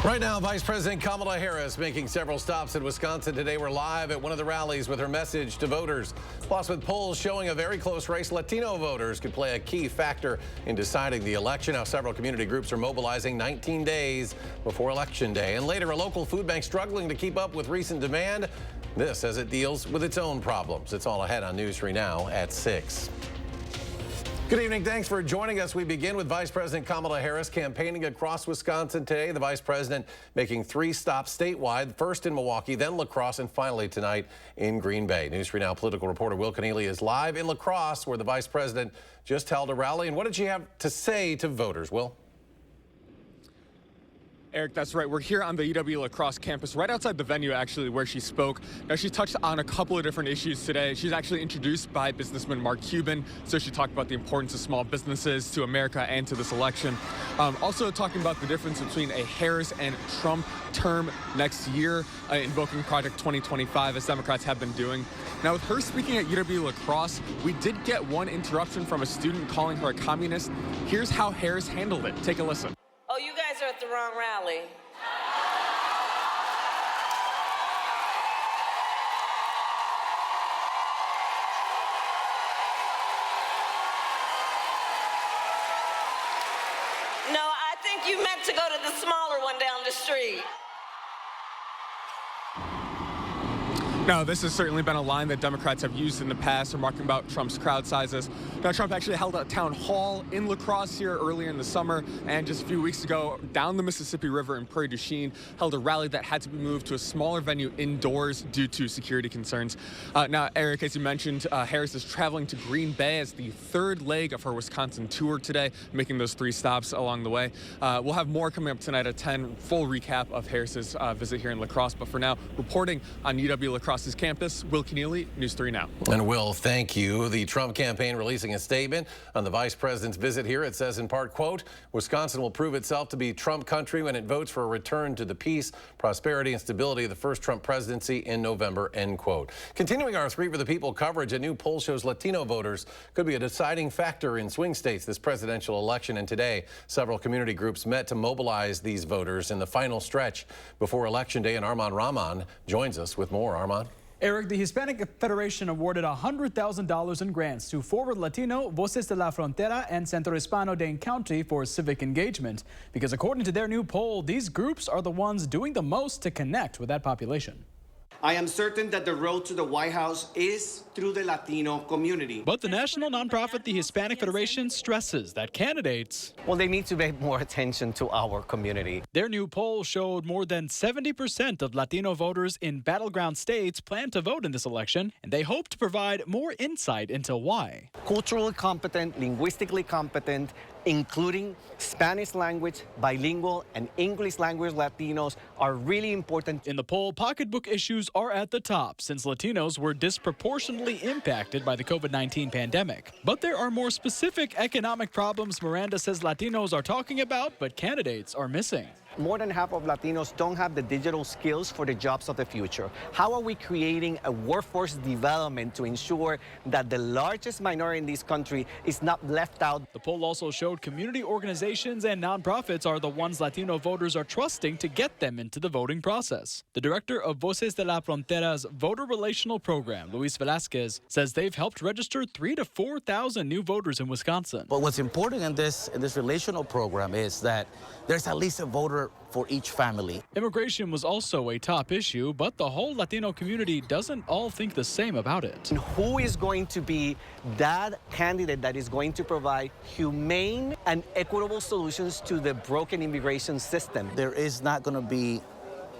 Right now, Vice President Kamala Harris making several stops in Wisconsin today. We're live at one of the rallies with her message to voters. Plus, with polls showing a very close race, Latino voters could play a key factor in deciding the election. Now, several community groups are mobilizing 19 days before Election Day. And later, a local food bank struggling to keep up with recent demand. This as it deals with its own problems. It's all ahead on News 3 Now at 6. Good evening. Thanks for joining us. We begin with Vice President Kamala Harris campaigning across Wisconsin today. The vice president making 3 stops statewide, first in Milwaukee, then La Crosse, and finally tonight in Green Bay. News 3 Now political reporter Will Keneally is live in La Crosse, where the vice president just held a rally. And what did she have to say to voters, Will? Eric, that's right. We're here on the UW La Crosse campus, right outside the venue, actually, where she spoke. Now, she touched on a couple of different issues today. She's actually introduced by businessman Mark Cuban, so she talked about the importance of small businesses to America and to this election. Also talking about the difference between a Harris and Trump term next year, invoking Project 2025, as Democrats have been doing. Now, with her speaking at UW La Crosse, we did get one interruption from a student calling her a communist. Here's how Harris handled it. Take a listen. Oh, you guys are at the wrong rally. No, I think you meant to go to the smaller one down the street. Now, this has certainly been a line that Democrats have used in the past, remarking about Trump's crowd sizes. Now, Trump actually held a town hall in La Crosse here earlier in the summer, and just a few weeks ago, down the Mississippi River in Prairie du Chien, held a rally that had to be moved to a smaller venue indoors due to security concerns. Now, Eric, as you mentioned, Harris is traveling to Green Bay as the third leg of her Wisconsin tour today, making those 3 stops along the way. We'll have more coming up tonight at 10, full recap of Harris's visit here in La Crosse. But for now, reporting on UW La Crosse campus, Will Keneally, News 3 Now. And Will, thank you. The Trump campaign releasing a statement on the vice president's visit here. It says in part, quote, Wisconsin will prove itself to be Trump country when it votes for a return to the peace, prosperity, and stability of the first Trump presidency in November, end quote. Continuing our 3 for the People coverage, a new poll shows Latino voters could be a deciding factor in swing states this presidential election. And today, several community groups met to mobilize these voters in the final stretch before Election Day. And Armand Rahman joins us with more. Armand? Eric, the Hispanic Federation awarded $100,000 in grants to Forward Latino, Voces de la Frontera, and Centro Hispano Dane County for civic engagement. Because according to their new poll, these groups are the ones doing the most to connect with that population. I am certain that the road to the White House is through the Latino community. But the national nonprofit, the Hispanic Federation, stresses that candidates, well, they need to pay more attention to our community. Their new poll showed more than 70% of Latino voters in battleground states plan to vote in this election, and they hope to provide more insight into why. Culturally competent, linguistically competent, including Spanish language, bilingual, and English language Latinos are really important. In the poll, pocketbook issues are at the top since Latinos were disproportionately impacted by the COVID-19 pandemic. But there are more specific economic problems Miranda says Latinos are talking about, but candidates are missing. More than half of Latinos don't have the digital skills for the jobs of the future. How are we creating a workforce development to ensure that the largest minority in this country is not left out? The poll also showed community organizations and nonprofits are the ones Latino voters are trusting to get them into the voting process. The director of Voces de la Frontera's voter relational program, Luis Velasquez, says they've helped register 3,000 to 4,000 new voters in Wisconsin. But what's important in this relational program is that there's at least a voter for each family. Immigration was also a top issue, but the whole Latino community doesn't all think the same about it. And who is going to be that candidate that is going to provide humane and equitable solutions to the broken immigration system? There is not going to be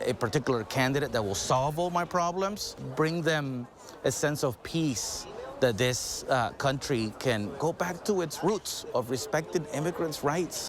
a particular candidate that will solve all my problems, bring them a sense of peace that this country can go back to its roots of respecting immigrants' rights.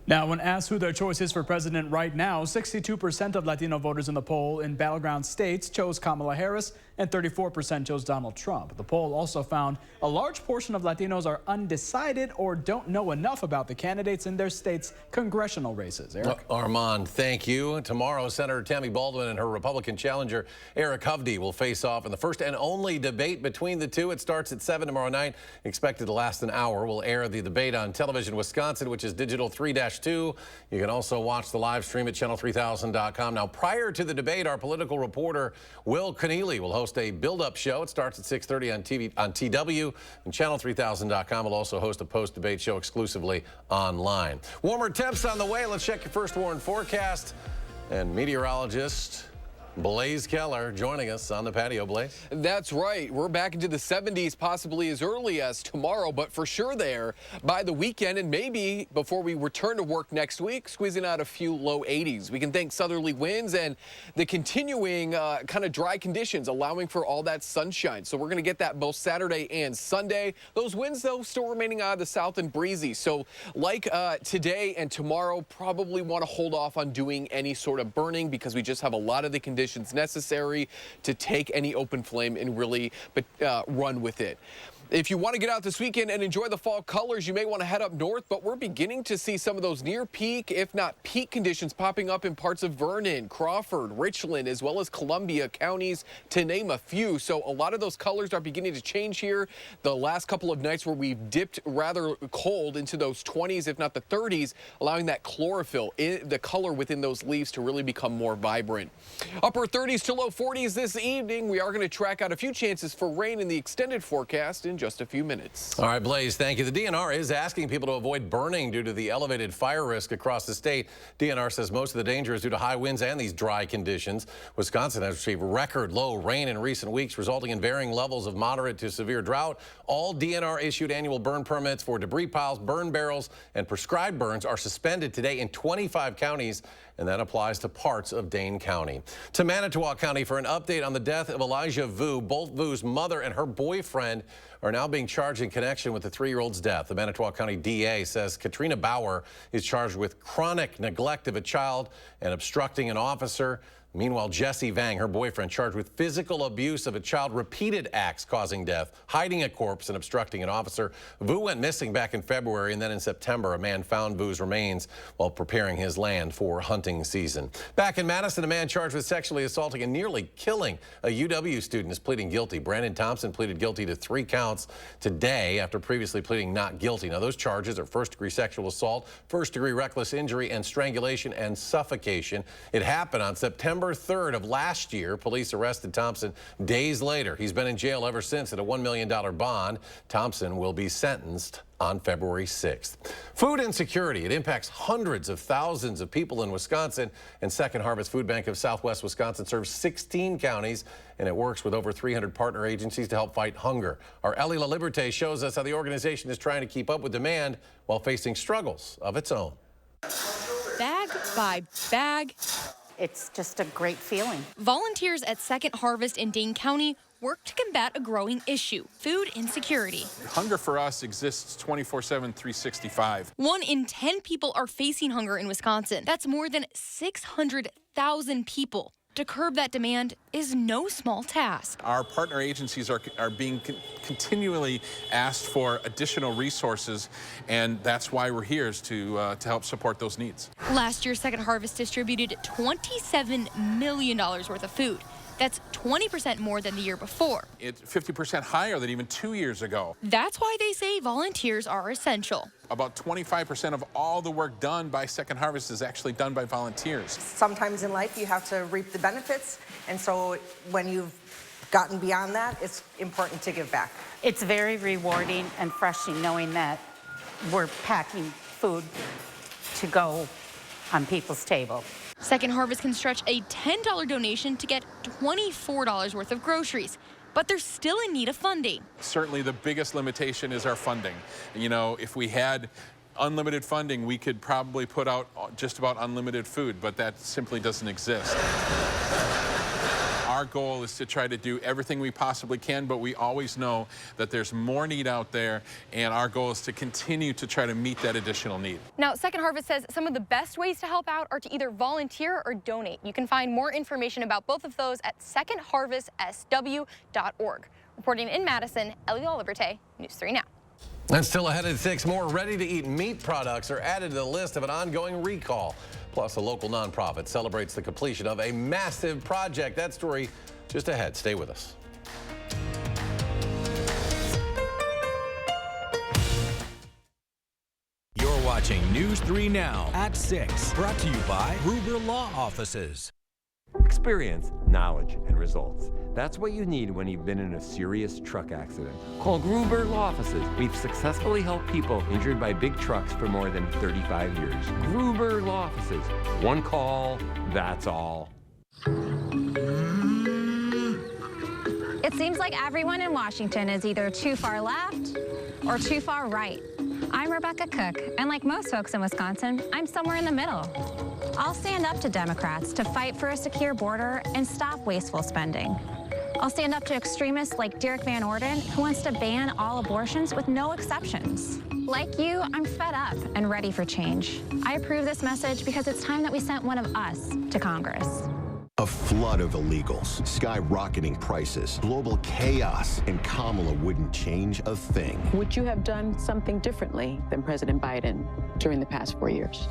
Now, when asked who their choice is for president right now, 62% of Latino voters in the poll in battleground states chose Kamala Harris and 34% chose Donald Trump. The poll also found a large portion of Latinos are undecided or don't know enough about the candidates in their state's congressional races. Eric? Armand, thank you. Tomorrow, Senator Tammy Baldwin and her Republican challenger, Eric Hovde, will face off in the first and only debate between the two. It starts at 7 tomorrow night, expected to last an hour. We'll air the debate on Television Wisconsin, which is digital 3- 2. You can also watch the live stream at channel3000.com. Now, prior to the debate, our political reporter Will Keneally will host a build-up show. It starts at 6:30 on TW, and channel3000.com will also host a post-debate show exclusively online. Warmer temps on the way. Let's check your first warn forecast. And meteorologist Blaze Keller joining us on the patio. Blaze? That's right. We're back into the 70s, possibly as early as tomorrow, but for sure there by the weekend, and maybe before we return to work next week, squeezing out a few low 80s. We can thank southerly winds and the continuing kind of dry conditions, allowing for all that sunshine. So we're going to get that both Saturday and Sunday. Those winds, though, still remaining out of the south and breezy. So like today and tomorrow, probably want to hold off on doing any sort of burning because we just have a lot of the conditions necessary to take any open flame and really run with it. If you want to get out this weekend and enjoy the fall colors, you may want to head up north, but we're beginning to see some of those near peak, if not peak conditions popping up in parts of Vernon, Crawford, Richland, as well as Columbia counties, to name a few. So a lot of those colors are beginning to change here. The last couple of nights where we've dipped rather cold into those 20s, if not the 30s, allowing that chlorophyll, the color within those leaves, to really become more vibrant. Upper 30s to low 40s this evening. We are going to track out a few chances for rain in the extended forecast in just a few minutes. All right, Blaze, thank you. The DNR is asking people to avoid burning due to the elevated fire risk across the state. DNR says most of the danger is due to high winds and these dry conditions. Wisconsin has received record low rain in recent weeks, resulting in varying levels of moderate to severe drought. All DNR issued annual burn permits for debris piles, burn barrels, and prescribed burns are suspended today in 25 counties, and that applies to parts of Dane County. To Manitowoc County for an update on the death of Elijah Vu. Both Vu's mother and her boyfriend are now being charged in connection with the 3-year-old's death. The Manitowoc County DA says Katrina Bauer is charged with chronic neglect of a child and obstructing an officer. Meanwhile, Jesse Vang, her boyfriend, charged with physical abuse of a child, repeated acts causing death, hiding a corpse, and obstructing an officer. Vu went missing back in February, and then in September, a man found Vu's remains while preparing his land for hunting season. Back in Madison, a man charged with sexually assaulting and nearly killing a UW student is pleading guilty. Brandon Thompson pleaded guilty to 3 counts today after previously pleading not guilty. Now, those charges are first-degree sexual assault, first-degree reckless injury, and strangulation and suffocation. It happened on September 3rd of last year. Police arrested Thompson days later. He's been in jail ever since at a $1 million bond. Thompson will be sentenced on February 6th. Food insecurity. It impacts hundreds of thousands of people in Wisconsin, and Second Harvest Food Bank of Southwest Wisconsin serves 16 counties, and it works with over 300 partner agencies to help fight hunger. Our Ellie LaLiberte shows us how the organization is trying to keep up with demand while facing struggles of its own. Bag by bag. It's just a great feeling. Volunteers at Second Harvest in Dane County work to combat a growing issue, food insecurity. Hunger for us exists 24/7, 365. 1 in 10 people are facing hunger in Wisconsin. That's more than 600,000 people. To curb that demand is no small task. Our partner agencies are being continually asked for additional resources, and that's why we're here, is to help support those needs. Last year, Second Harvest distributed $27 million worth of food. That's 20% more than the year before. It's 50% higher than even 2 years ago. That's why they say volunteers are essential. About 25% of all the work done by Second Harvest is actually done by volunteers. Sometimes in life you have to reap the benefits, and so when you've gotten beyond that, it's important to give back. It's very rewarding and refreshing knowing that we're packing food to go on people's table. Second Harvest can stretch a $10 donation to get $24 worth of groceries, but they're still in need of funding. Certainly the biggest limitation is our funding. You know, if we had unlimited funding, we could probably put out just about unlimited food, but that simply doesn't exist. Our goal is to try to do everything we possibly can, but we always know that there's more need out there, and our goal is to continue to try to meet that additional need. Now, Second Harvest says some of the best ways to help out are to either volunteer or donate. You can find more information about both of those at secondharvestsw.org. Reporting in Madison, Ellie LaLiberte, News 3 Now. And still ahead at 6, more ready-to-eat meat products are added to the list of an ongoing recall. Plus, a local nonprofit celebrates the completion of a massive project. That story just ahead. Stay with us. You're watching watching News 3 Now at 6. Brought to you by Gruber Law Offices. Experience, knowledge, and results. That's what you need when you've been in a serious truck accident. Call Gruber Law Offices. We've successfully helped people injured by big trucks for more than 35 years. Gruber Law Offices. One call, that's all. It seems like everyone in Washington is either too far left or too far right. I'm Rebecca Cook, and like most folks in Wisconsin, I'm somewhere in the middle. I'll stand up to Democrats to fight for a secure border and stop wasteful spending. I'll stand up to extremists like Derek Van Orden, who wants to ban all abortions with no exceptions. Like you, I'm fed up and ready for change. I approve this message because it's time that we sent one of us to Congress. A flood of illegals, skyrocketing prices, global chaos, and Kamala wouldn't change a thing. Would you have done something differently than President Biden during the past 4 years?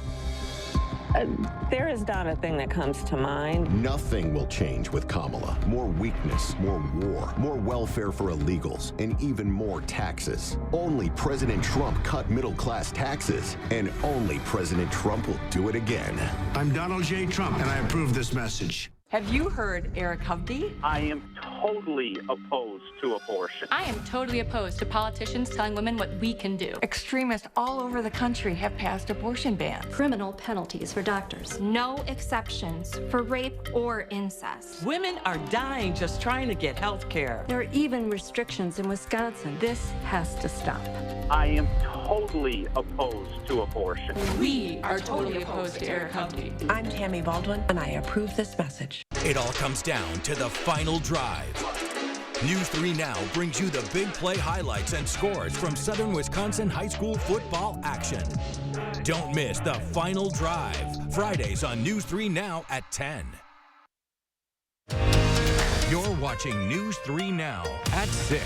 There is not a thing that comes to mind. Nothing will change with Kamala. More weakness, more war, more welfare for illegals, and even more taxes. Only President Trump cut middle-class taxes, and only President Trump will do it again. I'm Donald J. Trump, and I approve this message. Have you heard Eric Hovde? I am totally opposed to abortion. I am totally opposed to politicians telling women what we can do. Extremists all over the country have passed abortion bans. Criminal penalties for doctors. No exceptions for rape or incest. Women are dying just trying to get health care. There are even restrictions in Wisconsin. This has to stop. I am totally opposed to abortion. We are totally opposed to Eric Hovde. I'm Tammy Baldwin, and I approve this message. It all comes down to the final drive. News 3 Now brings you the big play highlights and scores from Southern Wisconsin high school football action. Don't miss the final drive, Fridays on News 3 Now at 10. You're watching News 3 Now at 6.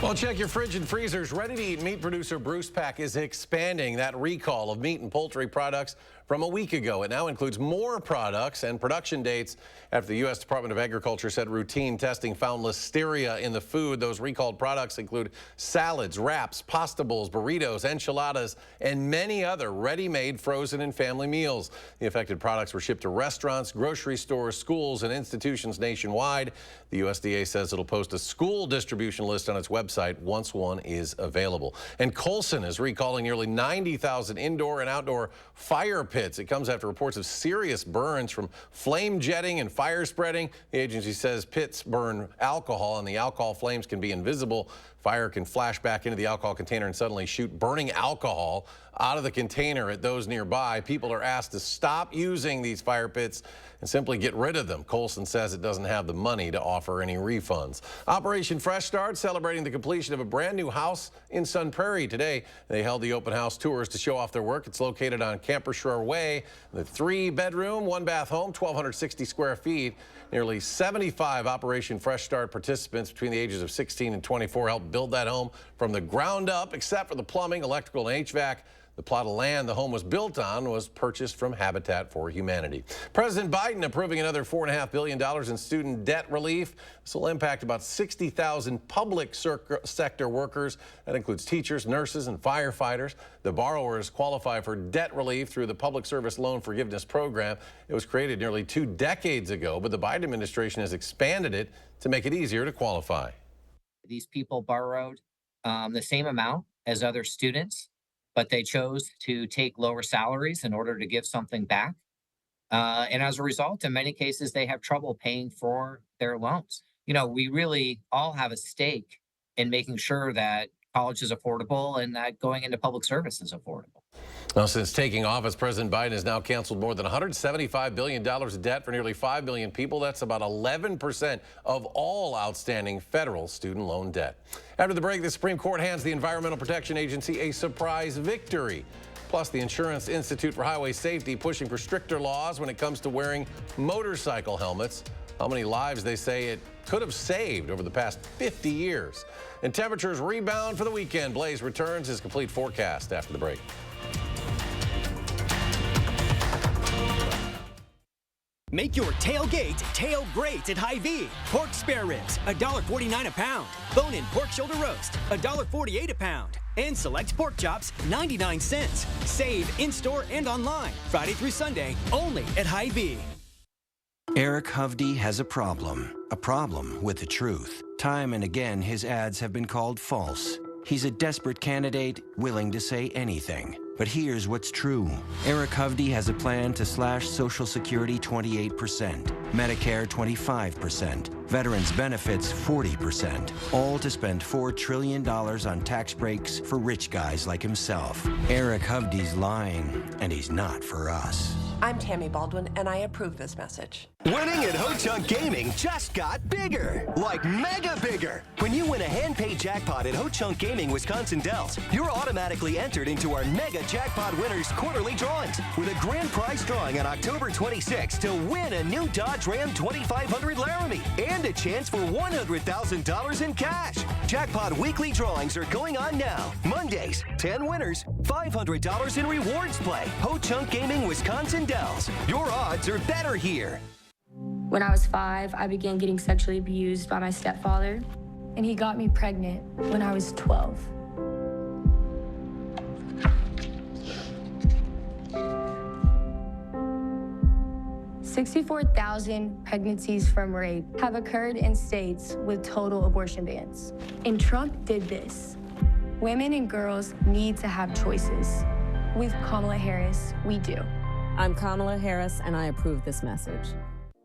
Well, check your fridge and freezers. Ready-to-eat meat producer Bruce Pack is expanding that recall of meat and poultry products from a week ago. It now includes more products and production dates after the U.S. Department of Agriculture said routine testing found listeria in the food. Those recalled products include salads, wraps, pasta bowls, burritos, enchiladas, and many other ready-made frozen and family meals. The affected products were shipped to restaurants, grocery stores, schools, and institutions nationwide. The USDA says it'll post a school distribution list on its website once one is available. And Colson is recalling nearly 90,000 indoor and outdoor fire pits. It comes after reports of serious burns from flame jetting and fire spreading. The agency says pits burn alcohol, and the alcohol flames can be invisible. Fire can flash back into the alcohol container and suddenly shoot burning alcohol out of the container at those nearby. People are asked to stop using these fire pits and simply get rid of them. Colson says it doesn't have the money to offer any refunds. Operation Fresh Start celebrating the completion of a brand new house in Sun Prairie. Today, they held the open house tours to show off their work. It's located on Camper Shore Way. The 3-bedroom, 1-bath home, 1,260 square feet. Nearly 75 Operation Fresh Start participants between the ages of 16 and 24 helped build that home from the ground up, except for the plumbing, electrical, and HVAC. The plot of land the home was built on was purchased from Habitat for Humanity. President Biden approving another $4.5 billion in student debt relief. This will impact about 60,000 public sector workers. That includes teachers, nurses, and firefighters. The borrowers qualify for debt relief through the Public Service Loan Forgiveness Program. It was created nearly 2 decades ago, but the Biden administration has expanded it to make it easier to qualify. These people borrowed the same amount as other students, but they chose to take lower salaries in order to give something back. And as a result, in many cases, they have trouble paying for their loans. You know, we really all have a stake in making sure that college is affordable and that going into public service is affordable. Now, since taking office, President Biden has now canceled more than $175 billion of debt for nearly 5 million people. That's about 11% of all outstanding federal student loan debt. After the break, the Supreme Court hands the Environmental Protection Agency a surprise victory. Plus, the Insurance Institute for Highway Safety pushing for stricter laws when it comes to wearing motorcycle helmets. How many lives they say it could have saved over the past 50 years. And temperatures rebound for the weekend. Blaze returns his complete forecast after the break. Make your tailgate tail great at Hy-Vee. Pork spare ribs, $1.49 a pound. Bone-in pork shoulder roast, $1.48 a pound. And select pork chops, 99 cents. Save in-store and online, Friday through Sunday, only at Hy-Vee. Eric Hovde has a problem with the truth. Time and again, his ads have been called false. He's a desperate candidate, willing to say anything. But here's what's true. Eric Hovde has a plan to slash Social Security 28%, Medicare 25%, veterans benefits 40%, all to spend $4 trillion on tax breaks for rich guys like himself. Eric Hovde's lying, and he's not for us. I'm Tammy Baldwin, and I approve this message. Winning at Ho-Chunk Gaming just got bigger, like mega bigger. When you win a hand-paid jackpot at Ho-Chunk Gaming Wisconsin Dells, you're automatically entered into our mega jackpot winners quarterly drawings with a grand prize drawing on October 26th to win a new Dodge Ram 2500 Laramie and a chance for $100,000 in cash. Jackpot weekly drawings are going on now. Mondays, 10 winners, $500 in rewards play. Ho-Chunk Gaming Wisconsin Dells. Your odds are better here. When I was 5, I began getting sexually abused by my stepfather, and he got me pregnant when I was 12. "64,000 pregnancies from rape have occurred in states with total abortion bans. And Trump did this. Women and girls need to have choices. With Kamala Harris, we do." I'm Kamala Harris, and I approve this message.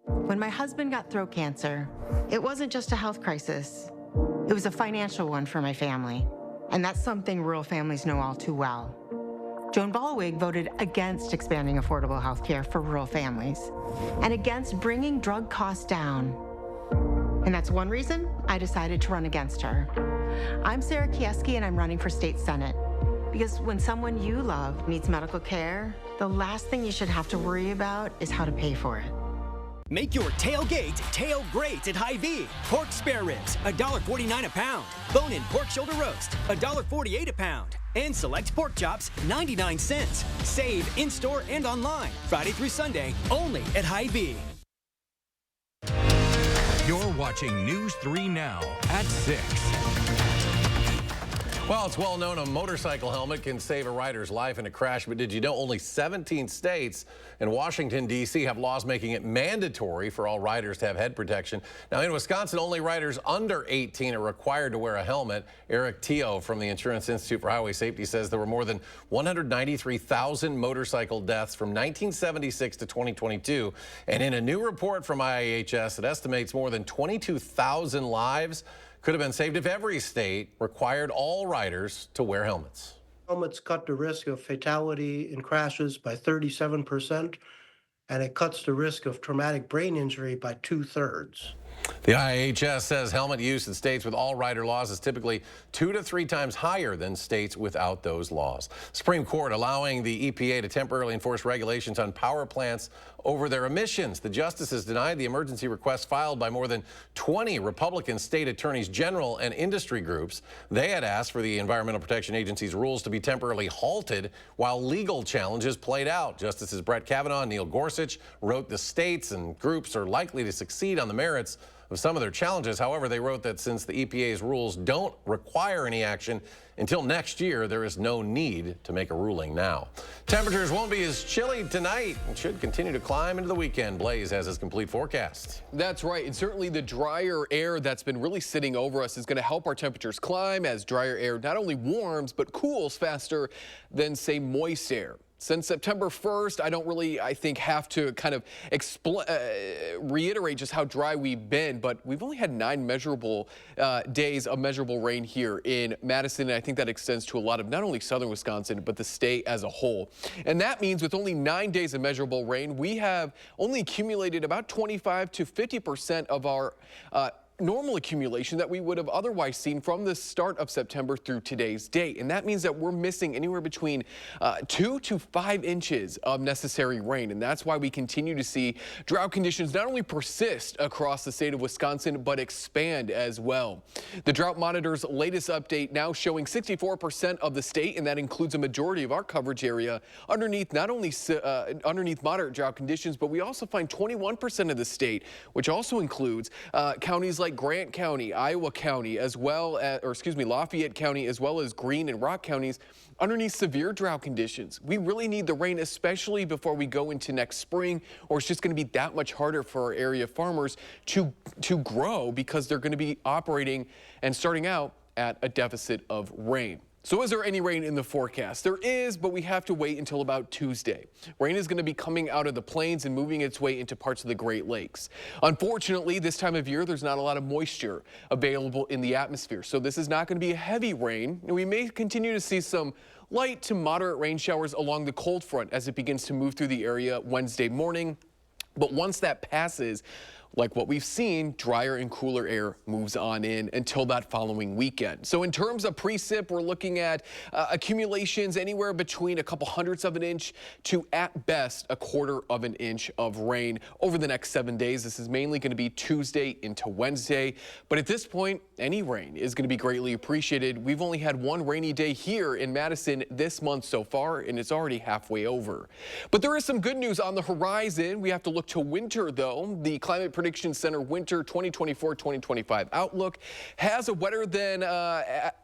When my husband got throat cancer, it wasn't just a health crisis. It was a financial one for my family. And that's something rural families know all too well. Joan Ballwig voted against expanding affordable health care for rural families and against bringing drug costs down. And that's one reason I decided to run against her. I'm Sarah Kieski, and I'm running for state senate. Because when someone you love needs medical care, the last thing you should have to worry about is how to pay for it. Make your tailgate tail great at Hy-Vee. Pork spare ribs, $1.49 a pound. Bone-in pork shoulder roast, $1.48 a pound. And select pork chops, 99 cents. Save in-store and online, Friday through Sunday, only at Hy-Vee. You're watching News 3 Now at 6. Well, it's well known a motorcycle helmet can save a rider's life in a crash, but did you know only 17 states and Washington, D.C. have laws making it mandatory for all riders to have head protection? Now, in Wisconsin, only riders under 18 are required to wear a helmet. Eric Teo from the Insurance Institute for Highway Safety says there were more than 193,000 motorcycle deaths from 1976 to 2022. And in a new report from IIHS, it estimates more than 22,000 lives could have been saved if every state required all riders to wear helmets. Helmets cut the risk of fatality in crashes by 37%, and it cuts the risk of traumatic brain injury by 2/3. The IIHS says helmet use in states with all rider laws is typically 2 to 3 times higher than states without those laws. Supreme Court allowing the EPA to temporarily enforce regulations on power plants over their emissions. The justices denied the emergency request filed by more than 20 Republican state attorneys general and industry groups. They had asked for the Environmental Protection Agency's rules to be temporarily halted while legal challenges played out. Justices Brett Kavanaugh and Neil Gorsuch wrote the states and groups are likely to succeed on the merits of some of their challenges. However, they wrote that since the EPA's rules don't require any action until next year, there is no need to make a ruling now. Temperatures won't be as chilly tonight and should continue to climb into the weekend. Blaze has his complete forecast. That's right, and certainly the drier air that's been really sitting over us is going to help our temperatures climb as drier air not only warms but cools faster than, say, moist air. Since September 1st, I don't really, I think, have to kind of reiterate just how dry we've been, but we've only had 9 measurable days of measurable rain here in Madison, and I think that extends to a lot of not only southern Wisconsin, but the state as a whole. And that means with only 9 days of measurable rain, we have only accumulated about 25 to 50% of our normal accumulation that we would have otherwise seen from the start of September through today's date. And that means that we're missing anywhere between 2 to 5 inches of necessary rain. And that's why we continue to see drought conditions not only persist across the state of Wisconsin, but expand as well. The Drought Monitor's latest update now showing 64% of the state, and that includes a majority of our coverage area underneath not only underneath moderate drought conditions, but we also find 21% of the state, which also includes counties like like Grant County, Iowa County, as well as, Lafayette County, as well as Greene and Rock counties underneath severe drought conditions. We really need the rain, especially before we go into next spring, or it's just going to be that much harder for our area farmers to grow because they're going to be operating and starting out at a deficit of rain. So is there any rain in the forecast? There is, but we have to wait until about Tuesday. Rain is going to be coming out of the plains and moving its way into parts of the Great Lakes. Unfortunately, this time of year, there's not a lot of moisture available in the atmosphere. So this is not going to be a heavy rain. And we may continue to see some light to moderate rain showers along the cold front as it begins to move through the area Wednesday morning. But once that passes, like what we've seen, drier and cooler air moves on in until that following weekend. So in terms of precip, we're looking at accumulations anywhere between a couple hundredths of an inch to, at best, a quarter of an inch of rain over the next 7 days. This is mainly going to be Tuesday into Wednesday. But at this point, any rain is going to be greatly appreciated. We've only had one rainy day here in Madison this month so far, and it's already halfway over. But there is some good news on the horizon. We have to look to winter, though. The Climate Prediction Center Winter 2024-2025 outlook has a wetter than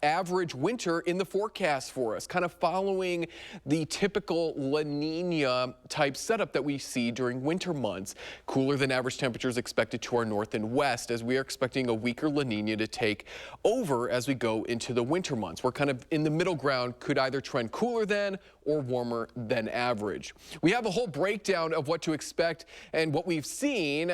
average winter in the forecast for us, kind of following the typical La Nina type setup that we see during winter months. Cooler than average temperatures expected to our north and west, as we are expecting a weaker La Nina to take over as we go into the winter months. We're kind of in the middle ground, could either trend cooler than or warmer than average. We have a whole breakdown of what to expect and what we've seen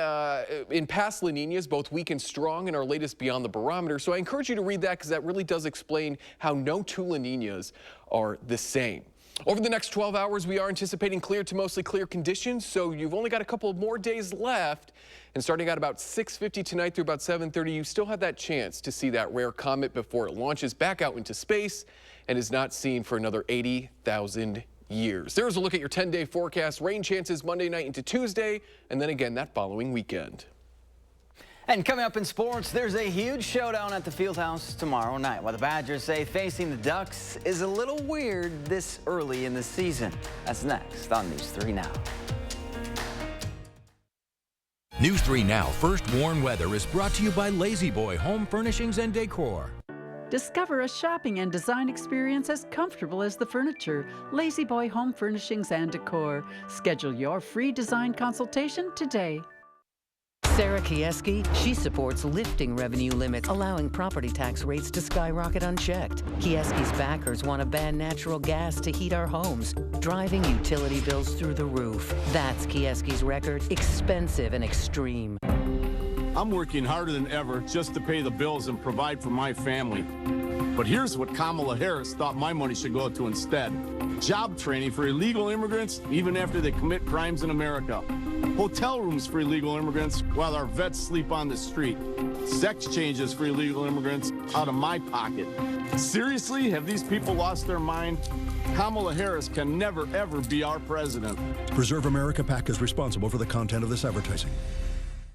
in past La Ninas, both weak and strong, in our latest Beyond the Barometer. So I encourage you to read that because that really does explain how no two La Ninas are the same. Over the next 12 hours, we are anticipating clear to mostly clear conditions, so you've only got a couple of more days left. And starting at about 6:50 tonight through about 7:30, you still have that chance to see that rare comet before it launches back out into space and is not seen for another 80,000 years. There's a look at your 10-day forecast. Rain chances Monday night into Tuesday, and then again that following weekend. And coming up in sports, there's a huge showdown at the Fieldhouse tomorrow night, while the Badgers say facing the Ducks is a little weird this early in the season. That's next on News 3 Now. News 3 Now First Warn Weather is brought to you by Lazy Boy Home Furnishings and Decor. Discover a shopping and design experience as comfortable as the furniture. Lazy Boy Home Furnishings and Decor. Schedule your free design consultation today. Sarah Kieski, she supports lifting revenue limits, allowing property tax rates to skyrocket unchecked. Kieski's backers want to ban natural gas to heat our homes, driving utility bills through the roof. That's Kieski's record, expensive and extreme. I'm working harder than ever just to pay the bills and provide for my family. But here's what Kamala Harris thought my money should go to instead. Job training for illegal immigrants, even after they commit crimes in America. Hotel rooms for illegal immigrants while our vets sleep on the street. Sex changes for illegal immigrants out of my pocket. Seriously, have these people lost their mind? Kamala Harris can never, ever be our president. Preserve America PAC is responsible for the content of this advertising.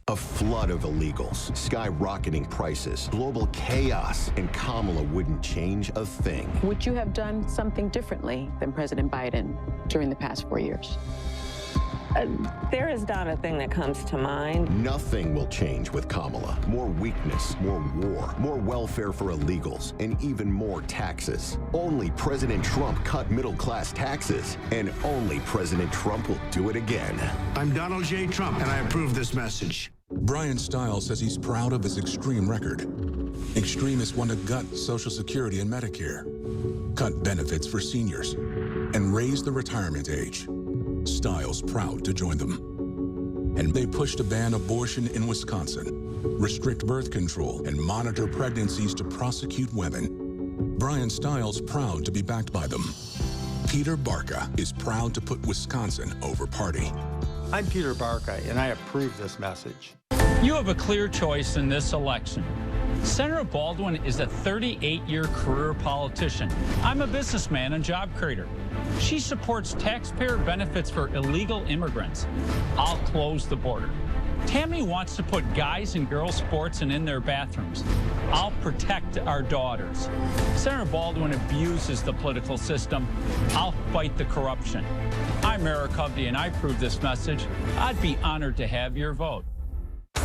A flood of illegals, skyrocketing prices, global chaos, and Kamala wouldn't change a thing. Would you have done something differently than President Biden during the past 4 years? There is not a thing that comes to mind. Nothing will change with Kamala. More weakness, more war, more welfare for illegals, and even more taxes. Only President Trump cut middle-class taxes, and only President Trump will do it again. I'm Donald J. Trump, and I approve this message. Brian Stiles says he's proud of his extreme record. Extremists want to gut Social Security and Medicare, cut benefits for seniors, and raise the retirement age. Stiles proud to join them. And they push to ban abortion in Wisconsin, restrict birth control, and monitor pregnancies to prosecute women. Brian Stiles proud to be backed by them. Peter Barca is proud to put Wisconsin over party. I'm Peter Barca, and I approve this message. You have a clear choice in this election. Senator Baldwin is a 38-year career politician. I'm a businessman and job creator. She supports taxpayer benefits for illegal immigrants. I'll close the border. Tammy wants to put guys and girls sports in their bathrooms. I'll protect our daughters. Senator Baldwin abuses the political system. I'll fight the corruption. I'm Eric Hovde, and I approve this message. I'd be honored to have your vote.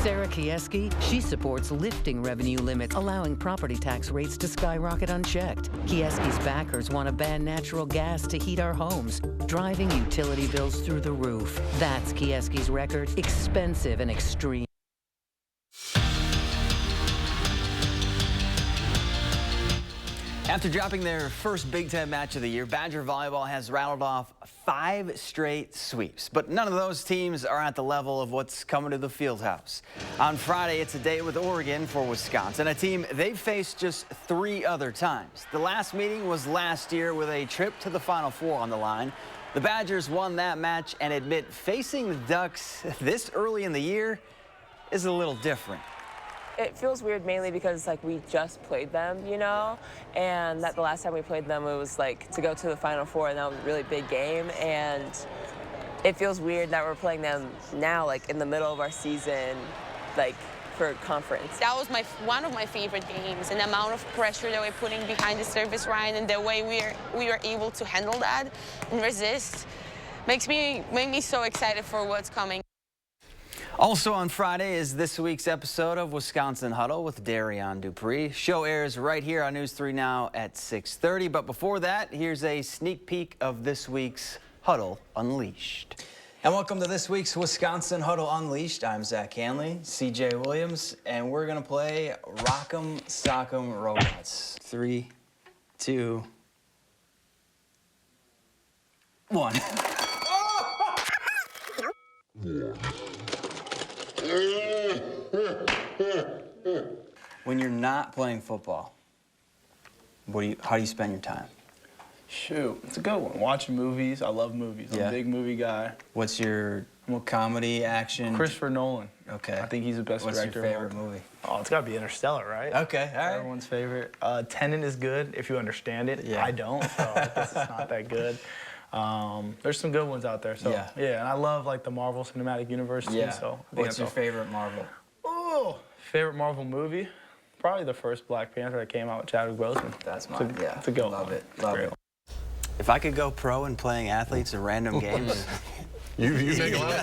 Sarah Kieski, she supports lifting revenue limits, allowing property tax rates to skyrocket unchecked. Kieski's backers want to ban natural gas to heat our homes, driving utility bills through the roof. That's Kieski's record, expensive and extreme. After dropping their first Big Ten match of the year, Badger volleyball has rattled off 5 straight sweeps. But none of those teams are at the level of what's coming to the Fieldhouse. On Friday, it's a date with Oregon for Wisconsin, a team they've faced just 3 other times. The last meeting was last year with a trip to the Final Four on the line. The Badgers won that match and admit facing the Ducks this early in the year is a little different. It feels weird mainly because like we just played them, you know, and that the last time we played them it was like to go to the Final Four, and that was a really big game, and it feels weird that we're playing them now like in the middle of our season, like for conference. That was one of my favorite games, and the amount of pressure that we're putting behind the service line and the way we are able to handle that and resist makes me so excited for what's coming. Also on Friday is this week's episode of Wisconsin Huddle with Darian Dupree. Show airs right here on News 3 Now at 6:30. But before that, here's a sneak peek of this week's Huddle Unleashed. And welcome to this week's Wisconsin Huddle Unleashed. I'm Zach Hanley, CJ Williams, and we're going to play Rock'em Sock'em Robots. 3, 2, 1. When you're not playing football, how do you spend your time? Shoot, it's a good one. Watching movies. I love movies. I'm a big movie guy. What's your comedy, action? Christopher Nolan. Okay. I think he's the best director. What's your favorite movie? Oh, it's got to be Interstellar, right? Okay, all right. Everyone's favorite. Tenet is good if you understand it. Yeah. I don't, so I guess it's not that good. There's some good ones out there. So yeah, and I love like the Marvel Cinematic Universe too. Yeah. So What's your favorite Marvel? Oh, favorite Marvel movie? Probably the first Black Panther that came out with Chadwick Boseman. That's mine. It's a good one. Love it. Love it. If I could go pro in playing athletes in random games. You make a lot of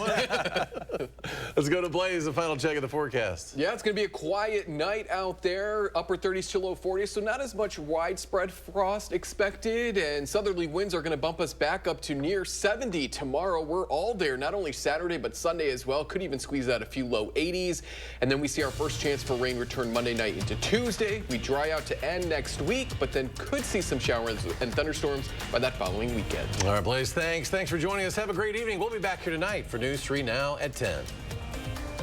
money. Let's go to Blaze, the final check of the forecast. Yeah, it's going to be a quiet night out there, upper 30s to low 40s, so not as much widespread frost expected, and southerly winds are going to bump us back up to near 70 tomorrow. We're all there, not only Saturday, but Sunday as well. Could even squeeze out a few low 80s, and then we see our first chance for rain return Monday night into Tuesday. We dry out to end next week, but then could see some showers and thunderstorms by that following weekend. All right, Blaze, thanks. Thanks for joining us. Have a great evening. We'll be back here tonight for News 3 Now at 10.